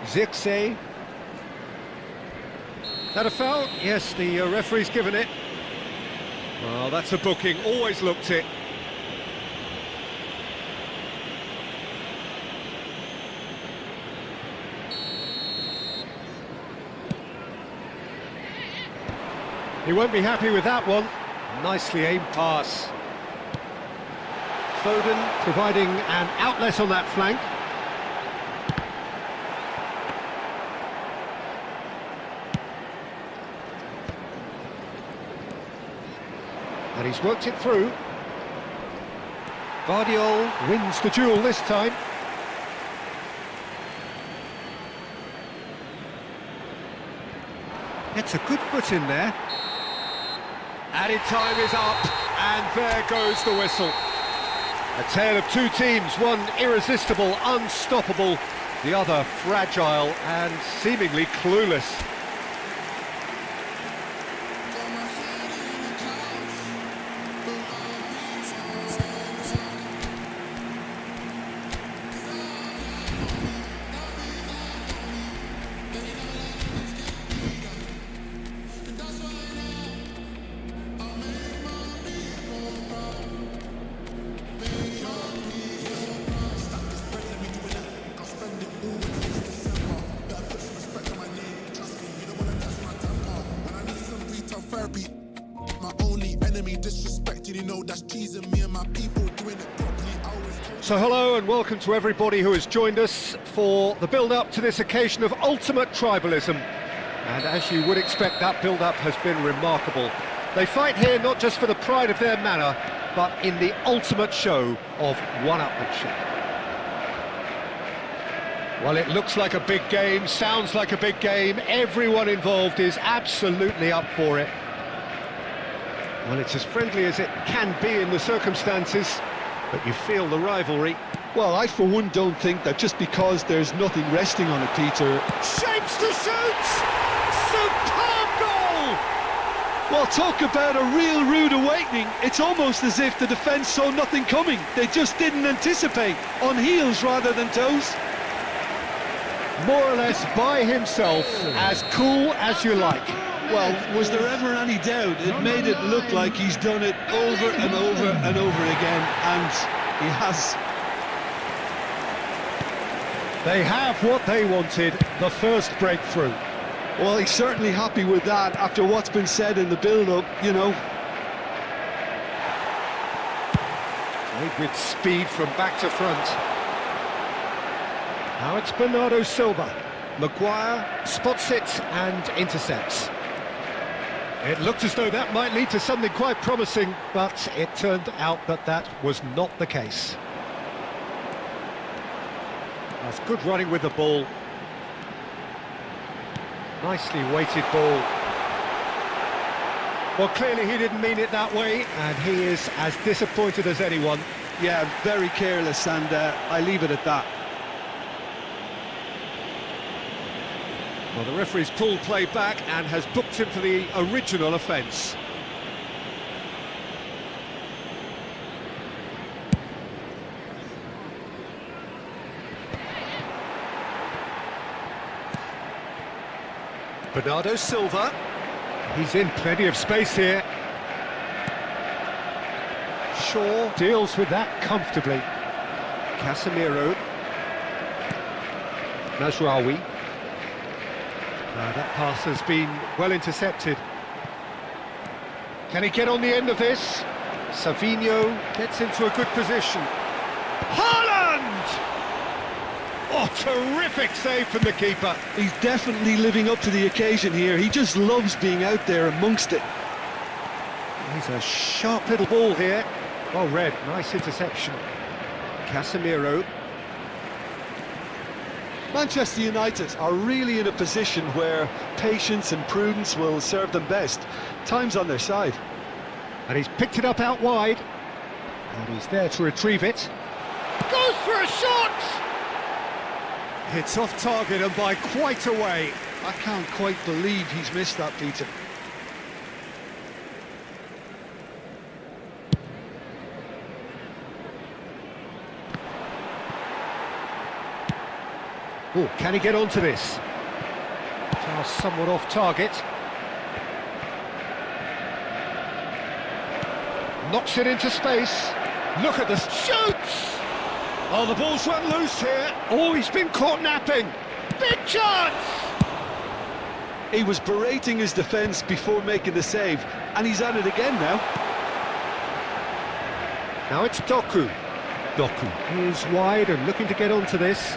Zirkzee. Is that a foul? Yes, the referee's given it. Well, that's a booking. Always looked it. He won't be happy with that one. Nicely aimed pass. Foden providing an outlet on that flank. And he's worked it through. Vardiol wins the duel this time. Gets a good foot in there. Added time is up, and there goes the whistle. A tale of two teams, one irresistible, unstoppable, the other fragile and seemingly clueless. My only enemy disrespected, you know that's teasing me and my people doing it properly. So hello and welcome to everybody who has joined us for the build-up to this occasion of ultimate tribalism. And as you would expect, that build-up has been remarkable. They fight here not just for the pride of their manor, but in the ultimate show of one-upmanship. Well, it looks like a big game, sounds like a big game. Everyone involved is absolutely up for it. Well, it's as friendly as it can be in the circumstances, but you feel the rivalry. Well, I for one don't think that just because there's nothing resting on it, Peter. Shapes to shoot! Superb goal! Well, talk about a real rude awakening. It's almost as if the defence saw nothing coming. They just didn't anticipate, on heels rather than toes. More or less by himself, as cool as you like. Well, was there ever any doubt? It made it look like he's done it over and over and over again, and he has. They have what they wanted, the first breakthrough. Well, he's certainly happy with that after what's been said in the build-up, you know. Played with speed from back to front. Now it's Bernardo Silva. Maguire spots it and intercepts. It looked as though that might lead to something quite promising, but it turned out that that was not the case. That's good running with the ball. Nicely weighted ball. Well, clearly he didn't mean it that way, and he is as disappointed as anyone. Yeah, very careless, and I leave it at that. Well, the referee's pulled play back and has booked him for the original offence. Bernardo Silva. He's in plenty of space here. Shaw deals with that comfortably. Casemiro. Mazraoui. That pass has been well intercepted. Can he get on the end of this? Savinho gets into a good position. Haaland! Oh, terrific save from the keeper. He's definitely living up to the occasion here. He just loves being out there amongst it. He's a sharp little ball here. Well read, nice interception. Casemiro. Manchester United are really in a position where patience and prudence will serve them best. Time's on their side. And he's picked it up out wide. And he's there to retrieve it. Goes for a shot! It's off target and by quite a way. I can't quite believe he's missed that, Peter. Oh, can he get onto this? Pass somewhat off target. Knocks it into space. Look at the shoots! Oh, the ball's run loose here. Oh, he's been caught napping. Big chance! He was berating his defence before making the save, and he's at it again now. Now it's Doku. Doku is wide and looking to get onto this.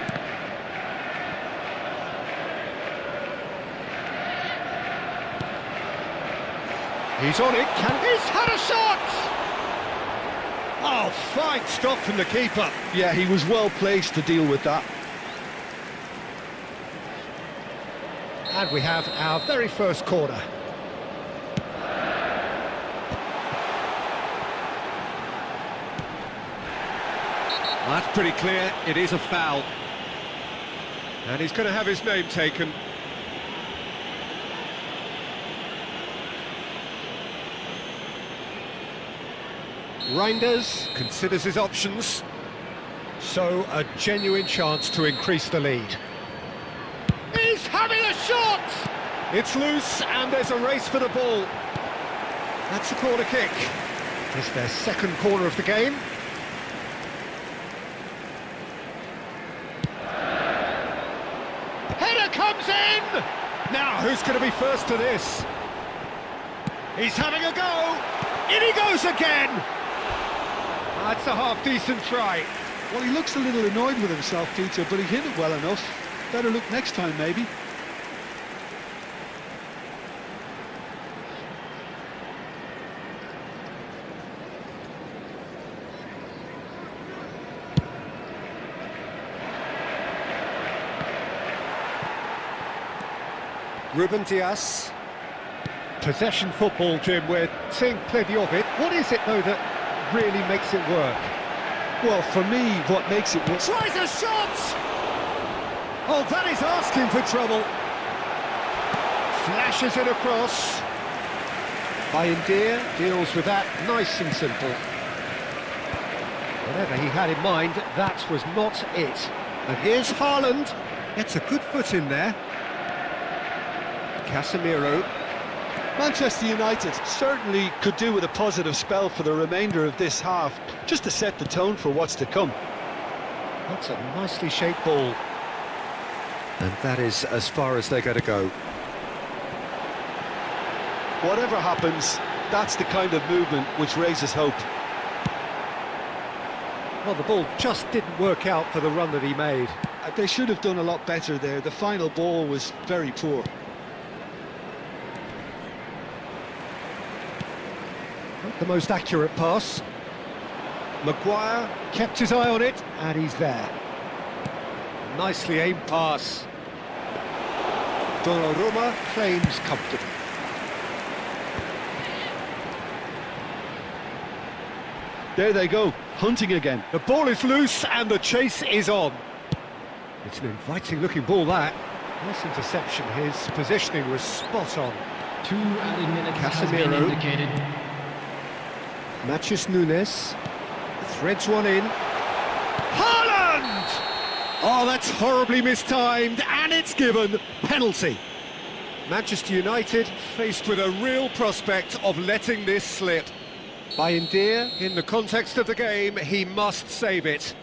He's on it, he's had a shot! Oh, fine stop from the keeper. Yeah, he was well placed to deal with that. And we have our very first corner. That's pretty clear, it is a foul. And he's going to have his name taken. Reinders considers his options, so a genuine chance to increase the lead. He's having a shot! It's loose and there's a race for the ball. That's a corner kick. It's their second corner of the game. Header comes in! Now who's going to be first to this? He's having a go! In he goes again! That's a half-decent try. Well, he looks a little annoyed with himself, Peter, but he hit it well enough. Better look next time, maybe. Ruben Dias. Possession football, Jim, we're seeing plenty of it. What is it, though, that really makes it work? Well, for me, what makes it work... Tries a shot! Oh, that is asking for trouble. Flashes it across. Bayendir deals with that nice and simple. Whatever he had in mind, that was not it. And here's Haaland. Gets a good foot in there. Casemiro. Manchester United certainly could do with a positive spell for the remainder of this half, just to set the tone for what's to come. That's a nicely shaped ball. And that is as far as they're going to go. Whatever happens, that's the kind of movement which raises hope. Well, the ball just didn't work out for the run that he made. They should have done a lot better there. The final ball was very poor. Not the most accurate pass. Maguire kept his eye on it, and he's there. Nicely aimed pass. Donnarumma claims comfortably. There they go, hunting again. The ball is loose and the chase is on. It's an inviting looking ball, that. Nice interception, his positioning was spot on. 2 added minutes has been Casemiro. indicated. Mathias Nunes threads one in. Haaland! Oh, that's horribly mistimed, and it's given. Penalty. Manchester United faced with a real prospect of letting this slip. By India, in the context of the game, he must save it.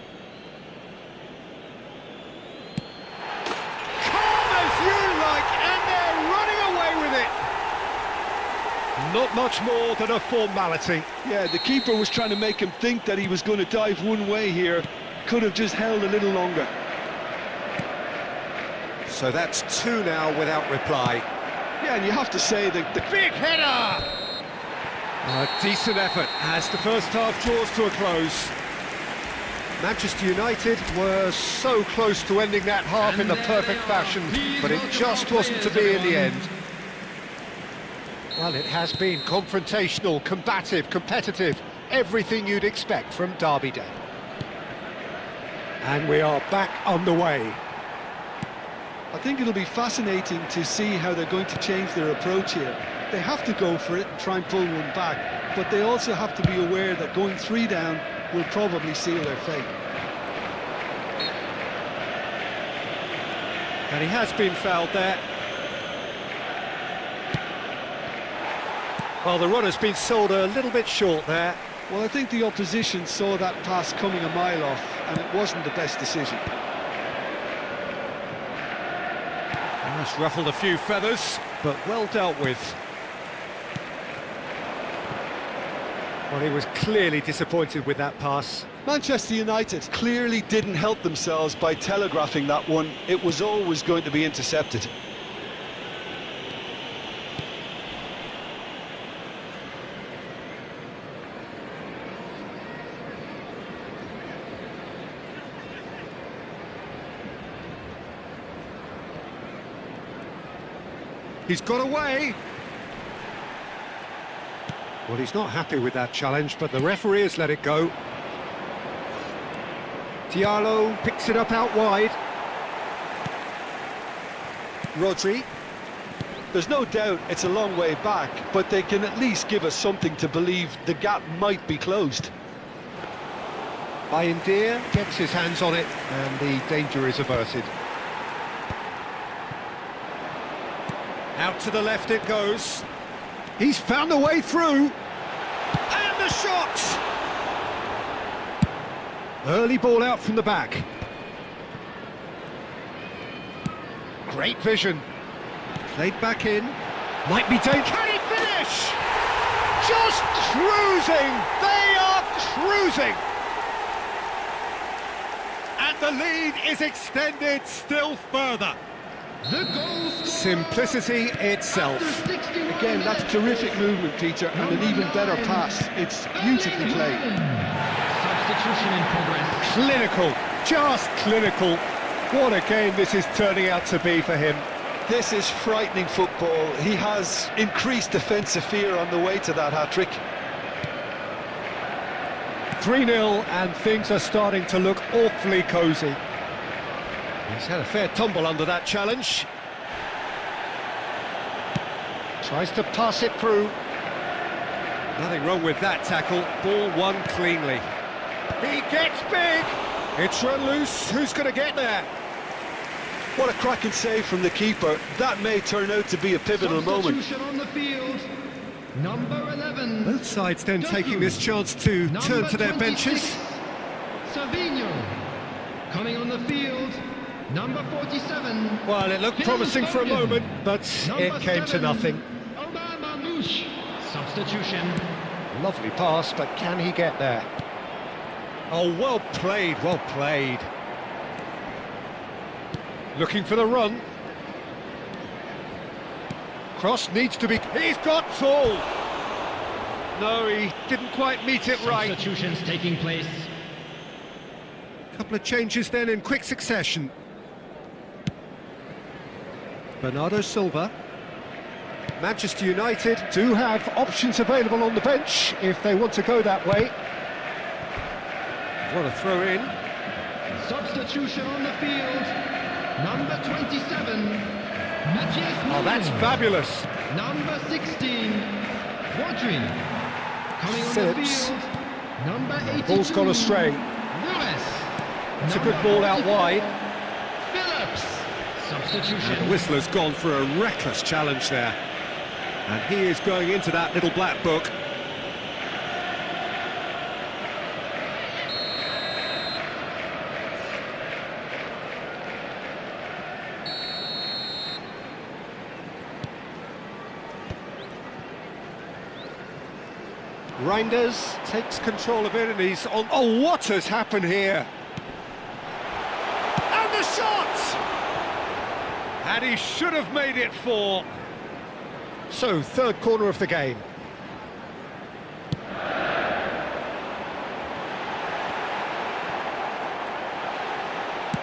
Calm as you like, and they're running away with it. Not much more than a formality. Yeah, the keeper was trying to make him think that he was going to dive one way here. Could have just held a little longer. So that's 2 now without reply. Yeah, and you have to say that the Big header! A decent effort as the first half draws to a close. Manchester United were so close to ending that half in the perfect fashion, but it just wasn't to be in the end. Well, it has been confrontational, combative, competitive, everything you'd expect from Derby Day. And we are back on the way. I think it'll be fascinating to see how they're going to change their approach here. They have to go for it and try and pull one back, but they also have to be aware that going 3 down will probably seal their fate. And he has been fouled there. Well, the runner's been sold a little bit short there. Well, I think the opposition saw that pass coming a mile off, and it wasn't the best decision. That's ruffled a few feathers, but well dealt with. Well, he was clearly disappointed with that pass. Manchester United clearly didn't help themselves by telegraphing that one. It was always going to be intercepted. He's got away. Well, he's not happy with that challenge, but the referee has let it go. Diallo picks it up out wide. Rodri. There's no doubt it's a long way back, but they can at least give us something to believe the gap might be closed. India gets his hands on it, and the danger is averted. Out to the left it goes. He's found a way through. And the shot! Early ball out from the back. Great vision. Played back in. Might be taken. Can he finish? Just cruising! They are cruising! And the lead is extended still further. The goal scorer Simplicity itself. after 61 Again, that's minutes. terrific movement, Peter, and an even better pass. It's beautifully played. Substitution in progress. Clinical, just clinical. What a game this is turning out to be for him. This is frightening football. He has increased defensive fear on the way to that hat-trick. 3-0 and things are starting to look awfully cosy. He's had a fair tumble under that challenge. Tries to pass it through. Nothing wrong with that tackle. Ball won cleanly. He gets big. It's run loose. Who's going to get there? What a cracking save from the keeper. That may turn out to be a pivotal moment. Substitution on the field. Number 11. Both sides then taking this chance to turn to their benches. Savinho. Coming on the field. Number 47. Well, it looked promising for a moment, but it came to nothing. Substitution. Lovely pass, but can he get there? Oh, well played, well played. Looking for the run. Cross needs to be... He's got full! No, he didn't quite meet it right. Substitutions taking place. Couple of changes then in quick succession. Bernardo Silva. Manchester United do have options available on the bench if they want to go that way. What a throw in. Substitution on the field. Number 27, Matthias Oh, that's Müller. fabulous. Number 16, Rodri. Coming on the Phillips. field, number 82. Ball's gone astray. Lewis. It's a good ball out wide. Phillips. Substitution. And the whistler's gone for a reckless challenge there. And he is going into that little black book. Reinders takes control of it and he's on... Oh, what has happened here? And the shot! And he should have made it 4. So, third corner of the game.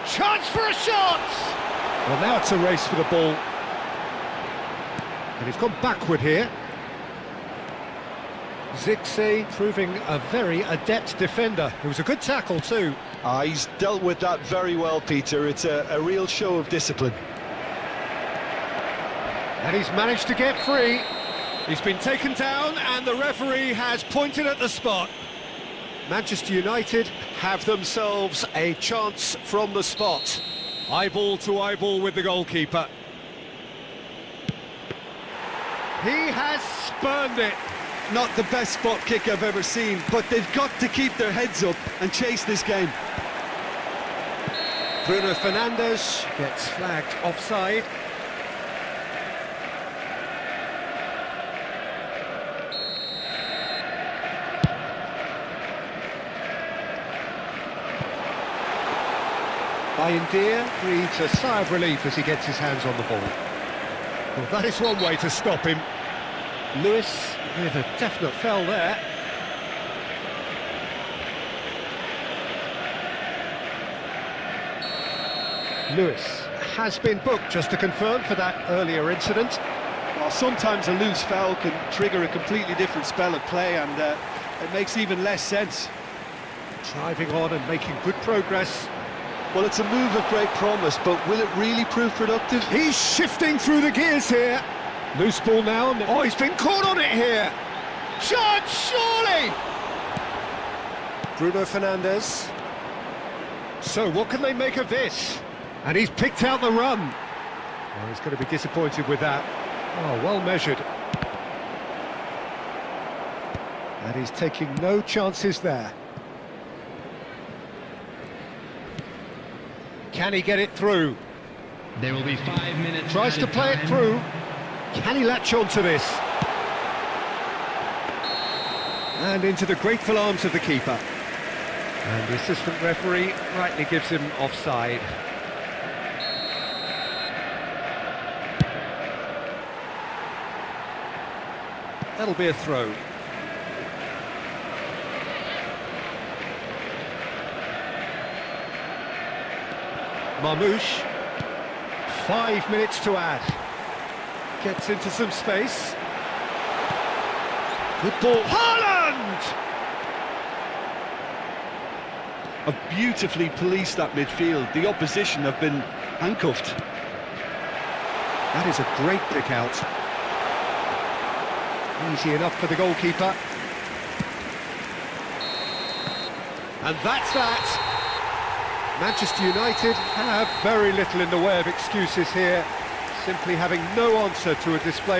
Chance for a shot! Well, now it's a race for the ball. And he's gone backward here. Zirkzee proving a very adept defender. It was a good tackle too. He's dealt with that very well, Peter. It's a real show of discipline. And he's managed to get free. He's been taken down and the referee has pointed at the spot. Manchester United have themselves a chance from the spot. Eyeball to eyeball with the goalkeeper. He has spurned it. Not the best spot kick I've ever seen, but they've got to keep their heads up and chase this game. Bruno Fernandes gets flagged offside. Bayindir breathes a sigh of relief as he gets his hands on the ball. Well, that is one way to stop him. Lewis with a definite foul there. Lewis has been booked, just to confirm, for that earlier incident. Well, sometimes a loose foul can trigger a completely different spell of play, and it makes even less sense. Driving on and making good progress. Well, it's a move of great promise, but will it really prove productive? He's shifting through the gears here. Loose ball now. Oh, he's been caught on it here. Shot, surely! Bruno Fernandes. So, what can they make of this? And he's picked out the run. Oh, he's going to be disappointed with that. Oh, well measured. And he's taking no chances there. Can he get it through? There will be 5 minutes. Tries to added play it time. through. Can he latch on to this? And into the grateful arms of the keeper. And the assistant referee rightly gives him offside. That'll be a throw. Marmouche. 5 minutes to add. Gets into some space. Good ball. Haaland! Have beautifully policed that midfield. The opposition have been handcuffed. That is a great pick out. Easy enough for the goalkeeper. And that's that. Manchester United have very little in the way of excuses here, simply having no answer to a display